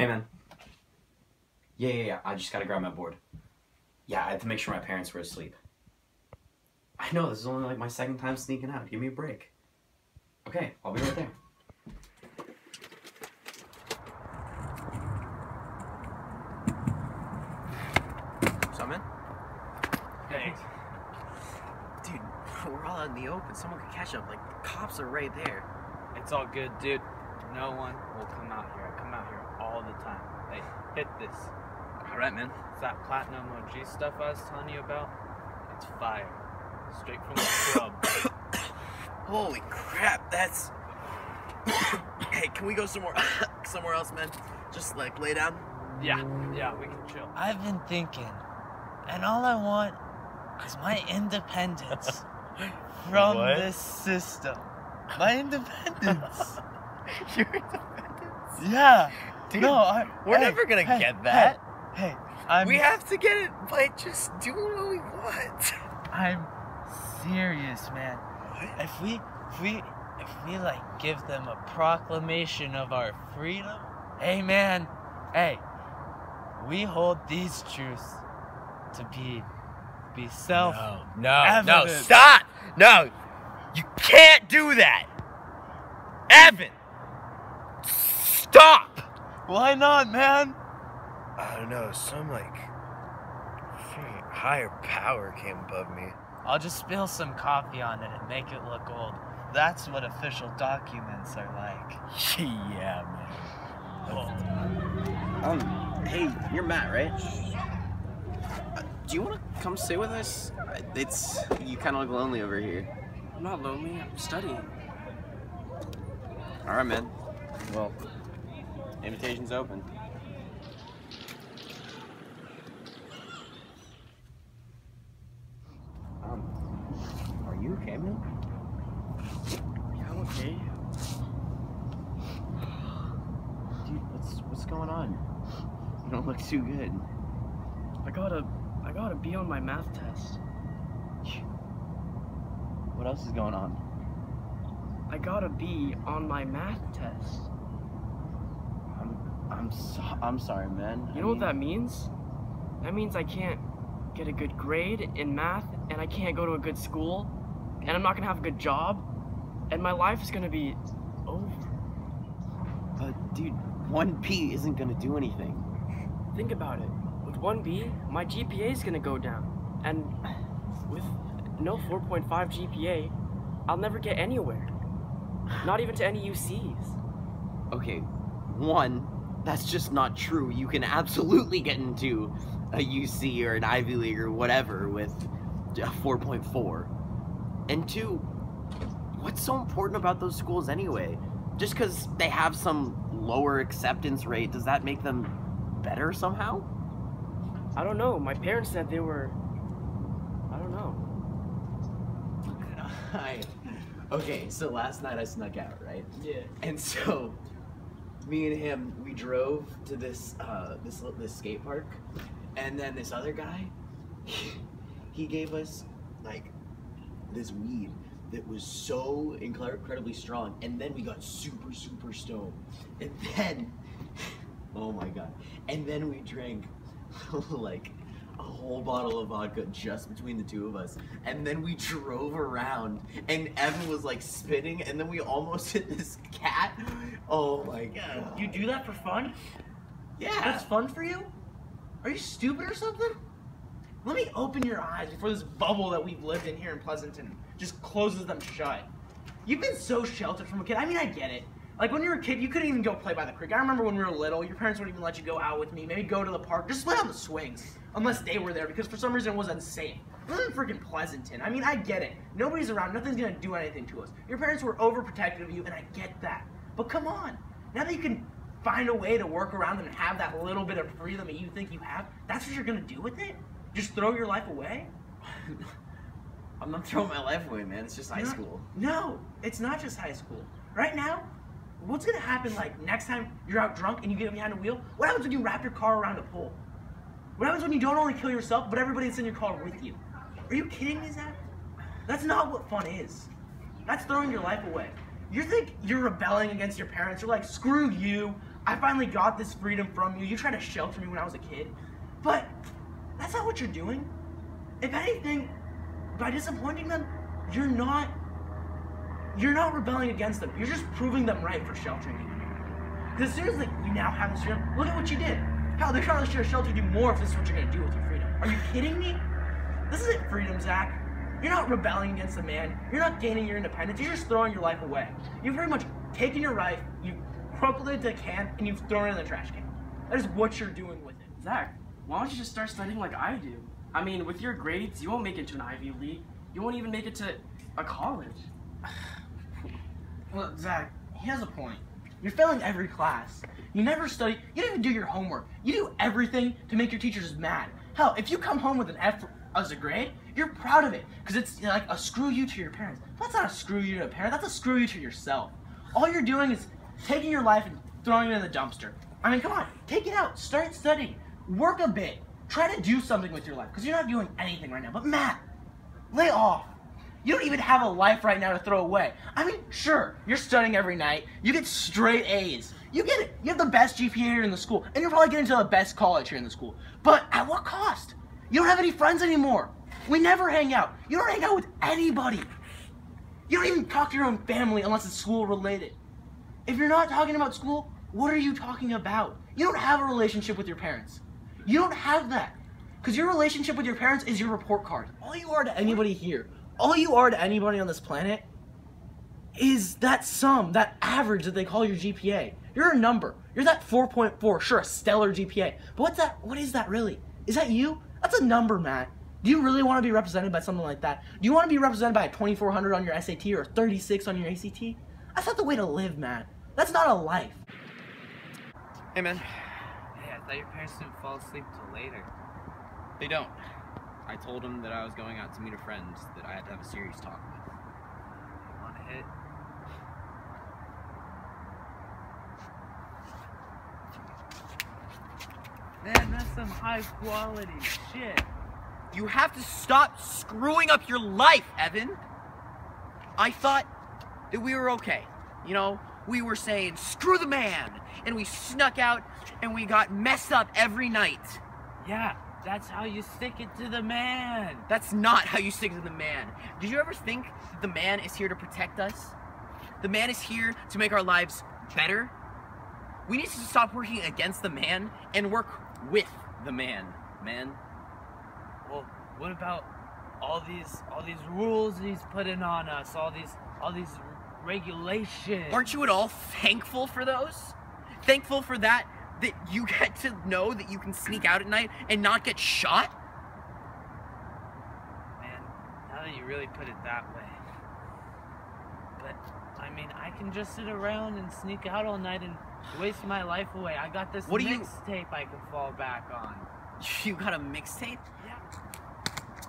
Hey, man. Yeah. I just gotta grab my board. Yeah, I had to make sure my parents were asleep. I know, this is only like my second time sneaking out. Give me a break. Okay, I'll be right there. What's up, man? Thanks. Dude, we're all out in the open. Someone could catch up. Like, the cops are right there. It's all good, dude. No one will come out here. I come out here all the time. Hey, hit this. All right, man. It's that platinum OG stuff I was telling you about. It's fire. Straight from the club. Holy crap, that's... Hey, can we go somewhere else, man? Just, like, lay down? Yeah, we can chill. I've been thinking, and all I want is my independence from this system. My independence. Your independence? Yeah. Dude, no, we're never gonna get that. Hey, we have to get it by just doing what we want. I'm serious, man. What? If we like give them a proclamation of our freedom, hey man, hey, we hold these truths to be self. No, stop! No, you can't do that, Evan. Stop! Why not, man? I don't know. Some like higher power came above me. I'll just spill some coffee on it and make it look old. That's what official documents are like. Yeah, man. Hey, you're Matt, right? Do you want to come stay with us? You kind of look lonely over here. I'm not lonely, I'm studying. All right, man. Well, invitation's open. Are you okay, man? Yeah, I'm okay. Dude, what's going on? You don't look too good. I got a B on my math test. What else is going on? I got a B on my math test. I'm sorry, man. You know what that means? That means I can't get a good grade in math, and I can't go to a good school, and I'm not gonna have a good job, and my life is gonna be over. But dude, 1B isn't gonna do anything. Think about it. With 1B, my GPA is gonna go down, and with no 4.5 GPA, I'll never get anywhere. Not even to any UCs. Okay, one, that's just not true. You can absolutely get into a UC or an Ivy League or whatever with a 4.4. And two, what's so important about those schools anyway? Just because they have some lower acceptance rate, does that make them better somehow? I don't know. My parents said they were... I don't know. Okay, so last night I snuck out, right? Yeah. And so, me and him, we drove to this skate park, and then this other guy, he gave us like this weed that was so incredibly strong, and then we got super stoned, and then, oh my god, and then we drank like a whole bottle of vodka just between the two of us, and then we drove around, and Evan was like spitting, and then we almost hit this cat. Oh my god. You do that for fun? Yeah. That's fun for you? Are you stupid or something? Let me open your eyes before this bubble that we've lived in here in Pleasanton just closes them shut. You've been so sheltered from a kid. I mean, I get it. Like, when you were a kid, you couldn't even go play by the creek. I remember when we were little, your parents wouldn't even let you go out with me, maybe go to the park, just play on the swings, unless they were there, because for some reason it was unsafe. It wasn't freaking Pleasanton. I mean, I get it. Nobody's around, nothing's gonna do anything to us. Your parents were overprotective of you, and I get that. But come on, now that you can find a way to work around them and have that little bit of freedom that you think you have, that's what you're gonna do with it? Just throw your life away? I'm not throwing my life away, man. It's just high school. No, it's not just high school. Right now, what's gonna happen like next time you're out drunk and you get behind a wheel? What happens when you wrap your car around a pole? What happens when you don't only kill yourself, but everybody that's in your car with you? Are you kidding me, Zach? That's not what fun is. That's throwing your life away. You think you're rebelling against your parents. You're like, screw you. I finally got this freedom from you. You tried to shelter me when I was a kid. But that's not what you're doing. If anything, by disappointing them, you're not rebelling against them. You're just proving them right for sheltering you. Because as soon as you now have this freedom, look at what you did. Hell, they probably should have sheltered you more if this is what you're going to do with your freedom. Are you kidding me? This isn't freedom, Zach. You're not rebelling against the man. You're not gaining your independence. You're just throwing your life away. You've pretty much taken your life, you've crumpled it into a can, and you've thrown it in the trash can. That is what you're doing with it. Zach, why don't you just start studying like I do? I mean, with your grades, you won't make it to an Ivy League. You won't even make it to a college. Well, Zach, he has a point. You're failing every class. You never study. You don't even do your homework. You do everything to make your teachers mad. Hell, if you come home with an F as a grade, you're proud of it because it's like a screw you to your parents. That's not a screw you to a parent. That's a screw you to yourself. All you're doing is taking your life and throwing it in the dumpster. I mean, come on, take it out. Start studying. Work a bit. Try to do something with your life because you're not doing anything right now. But Matt, lay off. You don't even have a life right now to throw away. I mean, sure, you're studying every night. You get straight A's. You get it. You have the best GPA here in the school, and you're probably getting to the best college here in the school. But at what cost? You don't have any friends anymore. We never hang out. You don't hang out with anybody. You don't even talk to your own family unless it's school related. If you're not talking about school, what are you talking about? You don't have a relationship with your parents. You don't have that. Because your relationship with your parents is your report card. All you are to anybody here, all you are to anybody on this planet is that sum, that average that they call your GPA. You're a number. You're that 4.4, sure, a stellar GPA. But what's that? What is that really? Is that you? That's a number, Matt. Do you really want to be represented by something like that? Do you want to be represented by a 2400 on your SAT or a 36 on your ACT? That's not the way to live, Matt. That's not a life. Hey, man. Hey, I thought your parents didn't fall asleep till later. They don't. I told them that I was going out to meet a friend that I had to have a serious talk with. You want to hit? Man, that's some high quality shit. You have to stop screwing up your life, Evan. I thought that we were okay. You know, we were saying, screw the man. And we snuck out and we got messed up every night. Yeah, that's how you stick it to the man. That's not how you stick to the man. Did you ever think that the man is here to protect us? The man is here to make our lives better. We need to stop working against the man and work with the man, man. Well, what about all these rules he's putting on us, all these regulations? Aren't you at all thankful for those? Thankful for that you get to know that you can sneak out at night and not get shot? Man, now that you really put it that way. But, I mean, I can just sit around and sneak out all night and waste my life away. I got this mixtape I can fall back on. You got a mixtape? Yeah.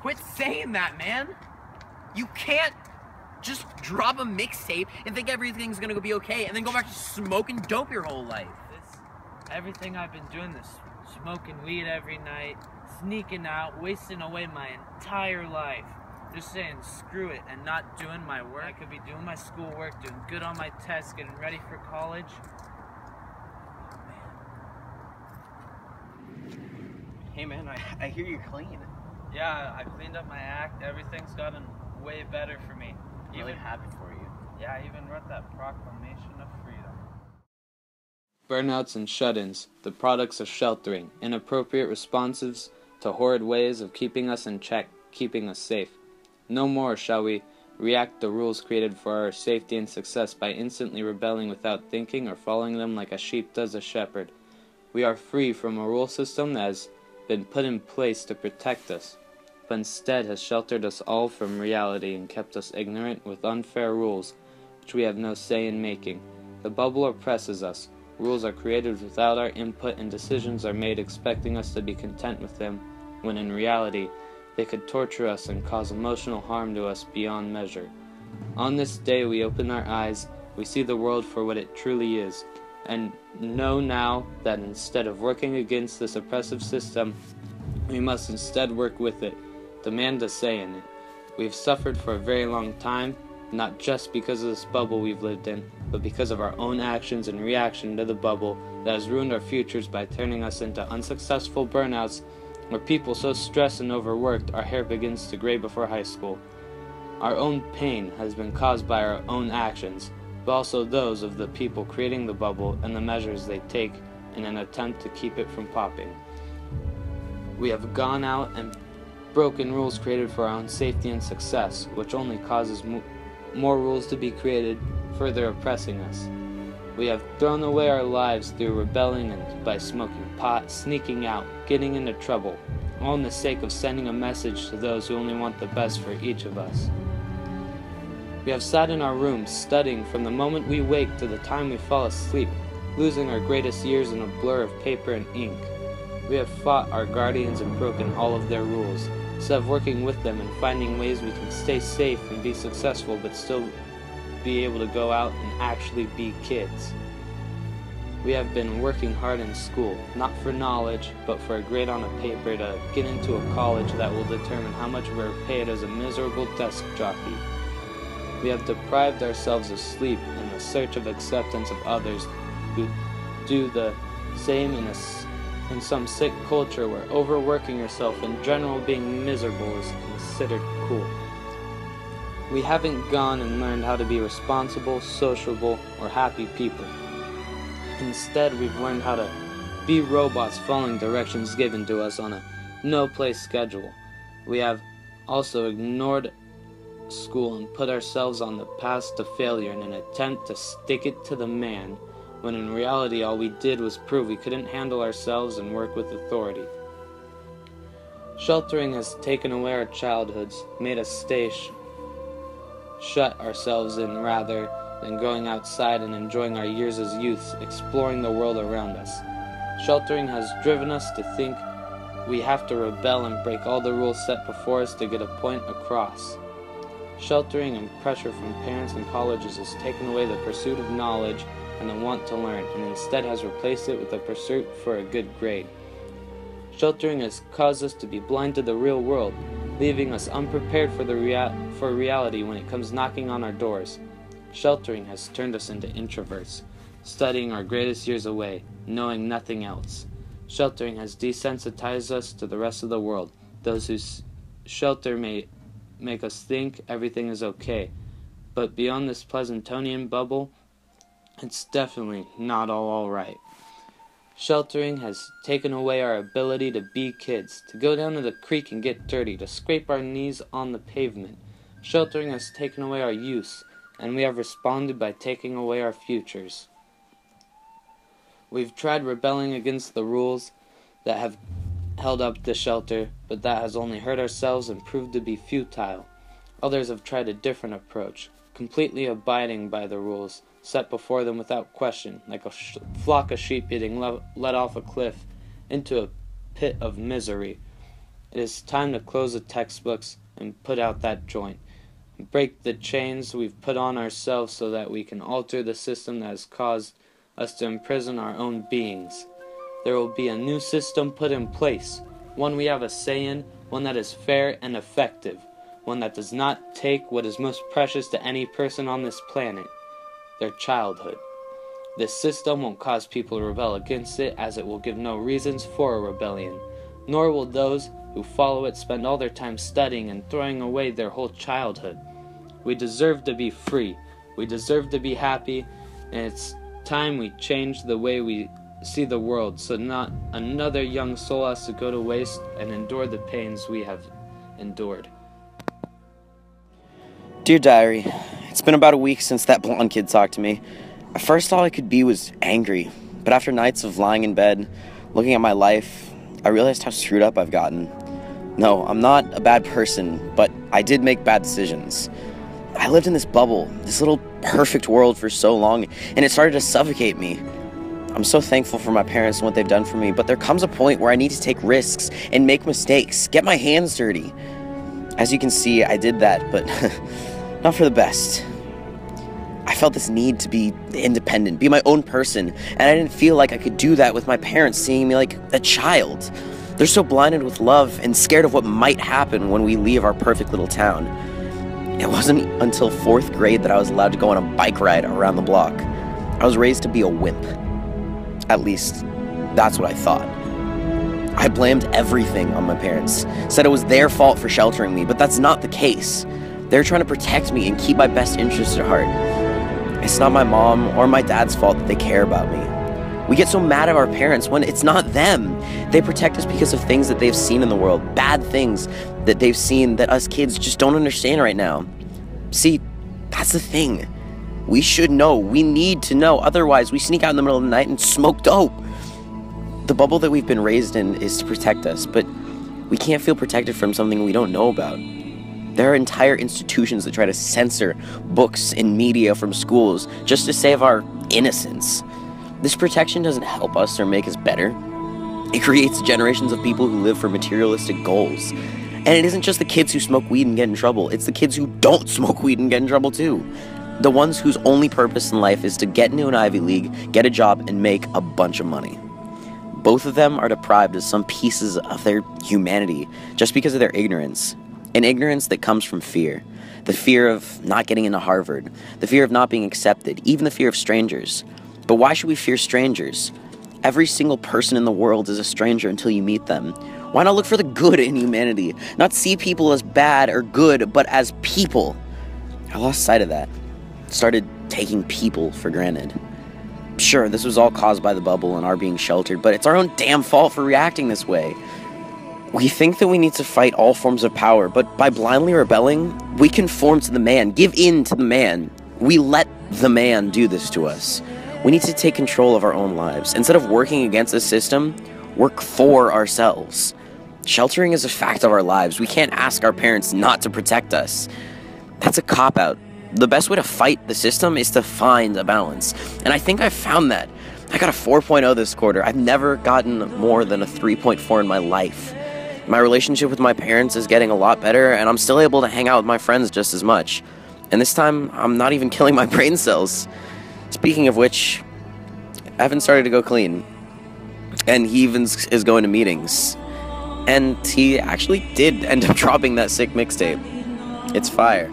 Quit saying that, man. You can't just drop a mixtape and think everything's gonna be okay and then go back to smoking dope your whole life. Everything I've been doing this, smoking weed every night, sneaking out, wasting away my entire life. Just saying screw it and not doing my work. I could be doing my schoolwork, doing good on my tests, getting ready for college. Hey man, I hear you're clean. Yeah, I cleaned up my act. Everything's gotten way better for me. I'm really happy for you. Yeah, I even wrote that Proclamation of Freedom. Burnouts and shut-ins, the products of sheltering, inappropriate responses to horrid ways of keeping us in check, keeping us safe. No more shall we react the rules created for our safety and success by instantly rebelling without thinking or following them like a sheep does a shepherd. We are free from a rule system that has been put in place to protect us, but instead has sheltered us all from reality and kept us ignorant with unfair rules, which we have no say in making. The bubble oppresses us. Rules are created without our input and decisions are made expecting us to be content with them, when in reality, they could torture us and cause emotional harm to us beyond measure. On this day we open our eyes, we see the world for what it truly is, and know now that instead of working against this oppressive system, we must instead work with it, demand a say in it. We have suffered for a very long time, not just because of this bubble we've lived in, but because of our own actions in reaction to the bubble that has ruined our futures by turning us into unsuccessful burnouts or people so stressed and overworked our hair begins to gray before high school. Our own pain has been caused by our own actions, but also those of the people creating the bubble and the measures they take in an attempt to keep it from popping. We have gone out and broken rules created for our own safety and success, which only causes more rules to be created, further oppressing us. We have thrown away our lives through rebelling and by smoking pot, sneaking out, getting into trouble, all in the sake of sending a message to those who only want the best for each of us. We have sat in our rooms studying from the moment we wake to the time we fall asleep, losing our greatest years in a blur of paper and ink. We have fought our guardians and broken all of their rules, instead of working with them and finding ways we can stay safe and be successful but still be able to go out and actually be kids. We have been working hard in school, not for knowledge, but for a grade on a paper to get into a college that will determine how much we're paid as a miserable desk jockey. We have deprived ourselves of sleep in the search of acceptance of others who do the same in some sick culture where overworking yourself and general being miserable is considered cool. We haven't gone and learned how to be responsible, sociable, or happy people. Instead, we've learned how to be robots following directions given to us on a no-place schedule. We have also ignored school and put ourselves on the path to failure in an attempt to stick it to the man, when in reality all we did was prove we couldn't handle ourselves and work with authority. Sheltering has taken away our childhoods, made us shut ourselves in rather than going outside and enjoying our years as youths, exploring the world around us. Sheltering has driven us to think we have to rebel and break all the rules set before us to get a point across. Sheltering and pressure from parents and colleges has taken away the pursuit of knowledge and the want to learn, and instead has replaced it with a pursuit for a good grade. Sheltering has caused us to be blind to the real world, leaving us unprepared for reality when it comes knocking on our doors. Sheltering has turned us into introverts, studying our greatest years away, knowing nothing else. Sheltering has desensitized us to the rest of the world. Those who shelter may make us think everything is okay, but beyond this Pleasantonian bubble, it's definitely not all right. Sheltering has taken away our ability to be kids, to go down to the creek and get dirty, to scrape our knees on the pavement. Sheltering has taken away our youth, and we have responded by taking away our futures. We've tried rebelling against the rules that have held up the shelter, but that has only hurt ourselves and proved to be futile. Others have tried a different approach, completely abiding by the rules set before them without question, like a flock of sheep being let off a cliff into a pit of misery. It is time to close the textbooks and put out that joint, and break the chains we've put on ourselves so that we can alter the system that has caused us to imprison our own beings. There will be a new system put in place, one we have a say in, one that is fair and effective, one that does not take what is most precious to any person on this planet, their childhood. This system won't cause people to rebel against it, as it will give no reasons for a rebellion, nor will those who follow it spend all their time studying and throwing away their whole childhood. We deserve to be free, we deserve to be happy, and it's time we change the way we see the world, so not another young soul has to go to waste and endure the pains we have endured. Dear Diary, it's been about a week since that blonde kid talked to me. At first all I could be was angry, but after nights of lying in bed, looking at my life, I realized how screwed up I've gotten. No, I'm not a bad person, but I did make bad decisions. I lived in this bubble, this little perfect world for so long, and it started to suffocate me. I'm so thankful for my parents and what they've done for me, but there comes a point where I need to take risks and make mistakes, get my hands dirty. As you can see, I did that, but not for the best. I felt this need to be independent, be my own person, and I didn't feel like I could do that with my parents seeing me like a child. They're so blinded with love and scared of what might happen when we leave our perfect little town. It wasn't until 4th grade that I was allowed to go on a bike ride around the block. I was raised to be a wimp. At least, that's what I thought. I blamed everything on my parents, said it was their fault for sheltering me, but that's not the case. They're trying to protect me and keep my best interests at heart. It's not my mom or my dad's fault that they care about me. We get so mad at our parents when it's not them. They protect us because of things that they've seen in the world, bad things that they've seen that us kids just don't understand right now. See, that's the thing. We should know. We need to know. Otherwise, we sneak out in the middle of the night and smoke dope. The bubble that we've been raised in is to protect us, but we can't feel protected from something we don't know about. There are entire institutions that try to censor books and media from schools just to save our innocence. This protection doesn't help us or make us better. It creates generations of people who live for materialistic goals. And it isn't just the kids who smoke weed and get in trouble, it's the kids who don't smoke weed and get in trouble too. The ones whose only purpose in life is to get into an Ivy League, get a job, and make a bunch of money. Both of them are deprived of some pieces of their humanity just because of their ignorance. An ignorance that comes from fear. The fear of not getting into Harvard, the fear of not being accepted, even the fear of strangers. But why should we fear strangers? Every single person in the world is a stranger until you meet them. Why not look for the good in humanity? Not see people as bad or good, but as people. I lost sight of that. Started taking people for granted. Sure, this was all caused by the bubble and our being sheltered, but it's our own damn fault for reacting this way. We think that we need to fight all forms of power, but by blindly rebelling, we conform to the man, give in to the man. We let the man do this to us. We need to take control of our own lives. Instead of working against the system, work for ourselves. Sheltering is a fact of our lives. We can't ask our parents not to protect us. That's a cop-out. The best way to fight the system is to find a balance. And I think I found that. I got a 4.0 this quarter. I've never gotten more than a 3.4 in my life. My relationship with my parents is getting a lot better, and I'm still able to hang out with my friends just as much. And this time, I'm not even killing my brain cells. Speaking of which, Evan started to go clean. And he even is going to meetings. And he actually did end up dropping that sick mixtape. It's fire.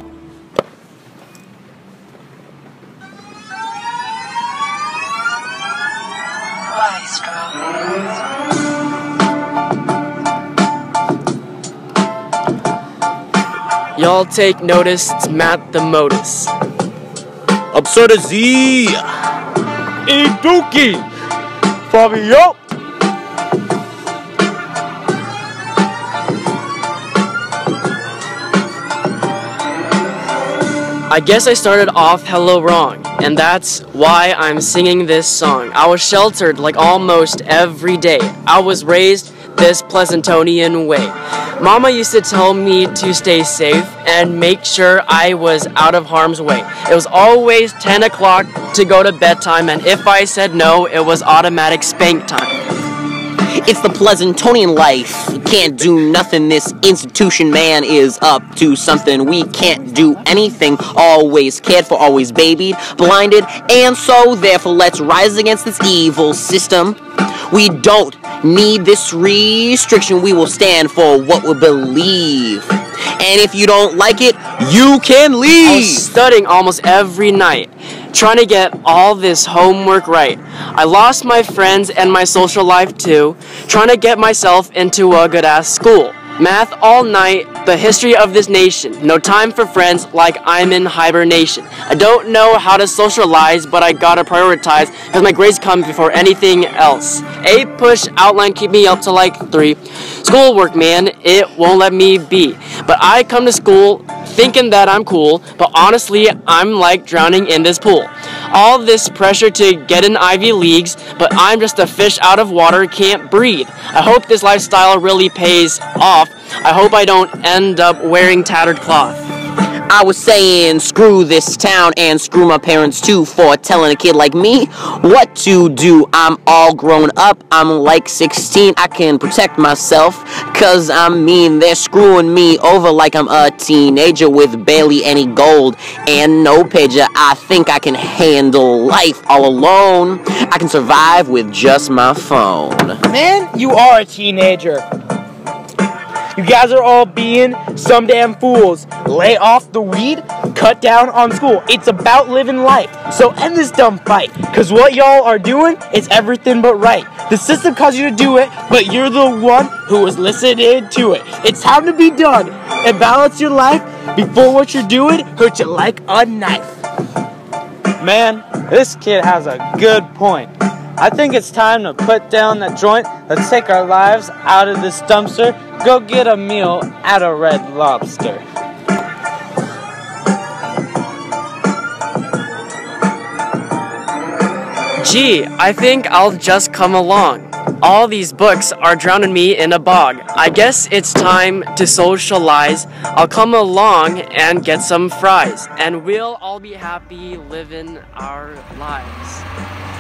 Y'all take notice, it's Matt the Modus. Absurda Z! Iduki! Fabio! I guess I started off hella wrong, and that's why I'm singing this song. I was sheltered like almost every day. I was raised this Pleasantonian way. Mama used to tell me to stay safe and make sure I was out of harm's way. It was always 10 o'clock to go to bedtime, and if I said no, it was automatic spank time. It's the Pleasantonian life. Can't do nothing. This institution man is up to something. We can't do anything. Always cared for, always babied, blinded, and so therefore let's rise against this evil system. We don't need this restriction. We will stand for what we believe. And if you don't like it, you can leave. I was studying almost every night, trying to get all this homework right. I lost my friends and my social life too, trying to get myself into a good-ass school. Math all night, the history of this nation. No time for friends, like I'm in hibernation. I don't know how to socialize, but I gotta prioritize, cause my grades come before anything else. A push outline keep me up to like 3. Schoolwork, man, it won't let me be. But I come to school thinking that I'm cool, but honestly, I'm like drowning in this pool. All this pressure to get in Ivy Leagues, but I'm just a fish out of water, can't breathe. I hope this lifestyle really pays off. I hope I don't end up wearing tattered cloth. I was saying screw this town and screw my parents too for telling a kid like me what to do. I'm all grown up, I'm like 16, I can protect myself, cause I mean they're screwing me over like I'm a teenager with barely any gold and no pager. I think I can handle life all alone. I can survive with just my phone. Man, you are a teenager. You guys are all being some damn fools. Lay off the weed, cut down on school. It's about living life. So end this dumb fight. Cause what y'all are doing is everything but right. The system caused you to do it, but you're the one who was listening to it. It's time to be done and balance your life before what you're doing hurts you like a knife. Man, this kid has a good point. I think it's time to put down that joint. Let's take our lives out of this dumpster. Go get a meal at a Red Lobster. Gee, I think I'll just come along. All these books are drowning me in a bog. I guess it's time to socialize. I'll come along and get some fries, and we'll all be happy living our lives.